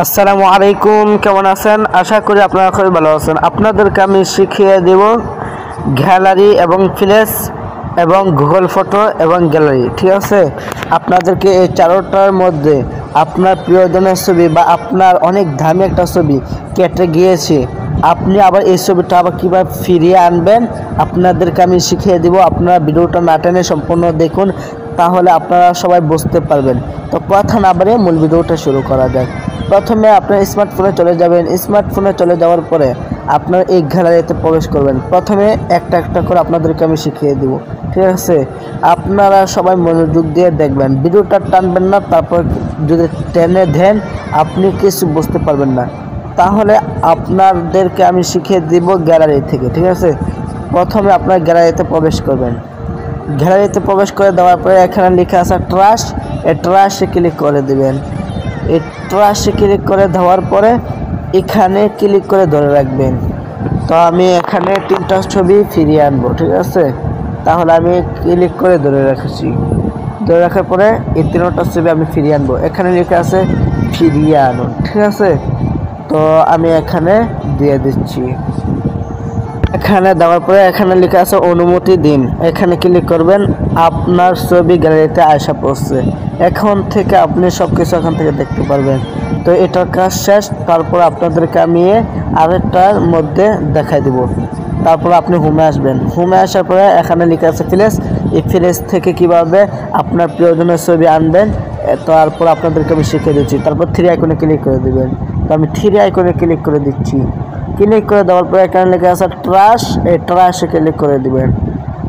আসসালামু আলাইকুম, কেমন আছেন? আশা করি আপনারা খুবই ভালো আছেন। আপনাদেরকে আমি শিখিয়ে দেব গ্যালারি এবং ফ্ল্যাশ এবং গুগল ফটো এবং গ্যালারি। ঠিক আছে, আপনাদেরকে এই চারটার মধ্যে আপনার প্রিয়জনের ছবি বা আপনার অনেক দামি একটা ছবি কেটে গিয়েছে, আপনি আবার এই ছবিটা আবার কীভাবে ফিরিয়ে আনবেন আপনাদেরকে আমি শিখিয়ে দেব। আপনারা ভিডিওটা না টেনে সম্পূর্ণ দেখুন, তাহলে আপনারা সবাই বুঝতে পারবেন। তো কথা না বাড়িয়ে মূল ভিডিওটা শুরু করা যায়। প্রথমে আপনার স্মার্টফোনে চলে যাবেন। স্মার্টফোনে চলে যাওয়ার পরে আপনার এই গ্যালারিতে প্রবেশ করবেন। প্রথমে একটা একটা করে আপনাদেরকে আমি শিখিয়ে দেব। ঠিক আছে, আপনারা সবাই মনোযোগ দিয়ে দেখবেন, ভিডিওটা টানবেন না। তারপর যদি টেনে দেন আপনি কিছু বুঝতে পারবেন না। তাহলে আপনাদেরকে আমি শিখিয়ে দিব গ্যালারি থেকে। ঠিক আছে, প্রথমে আপনার গ্যালারিতে প্রবেশ করবেন। গ্যালারিতে প্রবেশ করে দেওয়ার পরে এখানে লেখা আছে ট্রাশ, এই ট্রাশে ক্লিক করে দেবেন। এই ট্রাশে ক্লিক করে দেওয়ার পরে এখানে ক্লিক করে ধরে রাখবেন। তো আমি এখানে 3টা ছবি ফিরিয়ে আনবো। ঠিক আছে, তাহলে আমি ক্লিক করে ধরে রাখছি। ধরে রাখার পরে এই 3টা ছবি আমি ফিরিয়ে আনবো। এখানে লেখা আছে ফিরিয়ে আনুন। ঠিক আছে, তো আমি এখানে দিয়ে দিচ্ছি। এখানে দেওয়ার পরে এখানে লেখা আছে অনুমতি দিন, এখানে ক্লিক করবেন। আপনার ছবি গ্যালারিতে আসা পড়ছে। এখন থেকে আপনি সব কিছু এখান থেকে দেখতে পারবেন। তো এটার কাজ শেষ। তারপর আপনাদেরকে আমি আরেকটার মধ্যে দেখাই দেব। তারপর আপনি হোমে আসবেন। হোমে আসার পরে এখানে লেখা আছে ফ্ল্যাশ, এই ফ্ল্যাশ থেকে কিভাবে আপনার প্রিয়জনের ছবি আনবেন তারপর আপনাদেরকে আমি শিখিয়ে দিচ্ছি। তারপর 3 আইকনে ক্লিক করে দেবেন। তো আমি 3 আইকনে ক্লিক করে দিচ্ছি। ক্লিক করে দেওয়ার পরে এখানে লেখা আছে ট্রাশ, এই ট্রাশে ক্লিক করে দিবেন।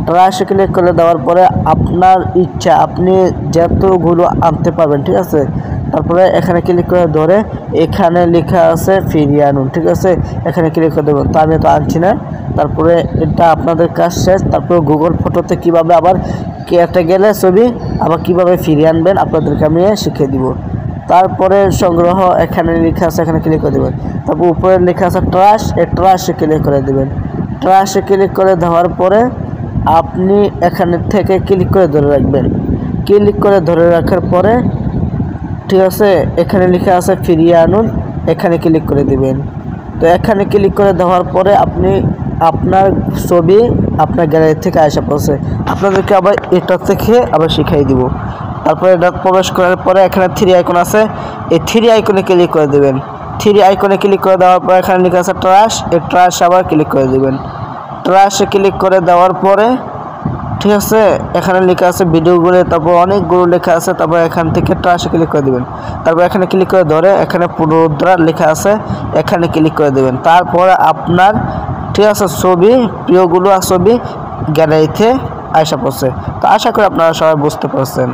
ট্রাশে ক্লিক করে দেওয়ার পরে আপনার ইচ্ছা আপনি যতগুলো আনতে পারবেন। ঠিক আছে, তারপরে এখানে ক্লিক করে ধরে এখানে লেখা আছে ফিরিয়ে আনুন। ঠিক আছে, এখানে ক্লিক করে দেবেন। তো আমি তো আনছি না। তারপরে এটা আপনাদের কাজ শেষ। তারপরে গুগল ফটোতে কিভাবে আবার কেটে গেলে ছবি আবার কিভাবে ফিরিয়ে আনবেন আপনাদেরকে আমি শিখিয়ে দিব। তারপরে সংগ্রহ এখানে লেখা আছে, এখানে ক্লিক করে দেবেন। তারপর উপরে লেখা আছে ট্রাশ, এই ট্রাশে ক্লিক করে দেবেন। ট্রাশে ক্লিক করে দেওয়ার পরে আপনি এখানে থেকে ক্লিক করে ধরে রাখবেন। ক্লিক করে ধরে রাখার পরে ঠিক আছে, এখানে লেখা আছে ফিরিয়ে আনুন, এখানে ক্লিক করে দিবেন। তো এখানে ক্লিক করে দেওয়ার পরে আপনি আপনার ছবি আপনার গ্যালারি থেকে আসা পড়ছে। আপনাদেরকে আবার এটা থেকে আবার শিখাই দিব। তারপরে এটা প্রবেশ করার পরে এখানে 3 আইকন আছে, এই 3 আইকনে ক্লিক করে দেবেন। 3 আইকনে ক্লিক করে দেওয়ার পরে এখানে লেখা আছে ট্রাশ, এই ট্রাশ আবার ক্লিক করে দেবেন। ট্রাশে ক্লিক করে দেওয়ার পরে ঠিক আছে, এখানে লেখা আছে ভিডিওগুলো, তারপর অনেকগুলো লেখা আছে। তারপর এখান থেকে ট্রাশে ক্লিক করে দেবেন। তারপর এখানে ক্লিক করে ধরে এখানে পুনরুদ্ধার লেখা আছে, এখানে ক্লিক করে দেবেন। তারপর আপনার ঠিক আছে ছবি প্রিয়গুলো ছবি গ্যালারিতে আসা পড়ছে। তো আশা করি আপনারা সবাই বুঝতে পারছেন।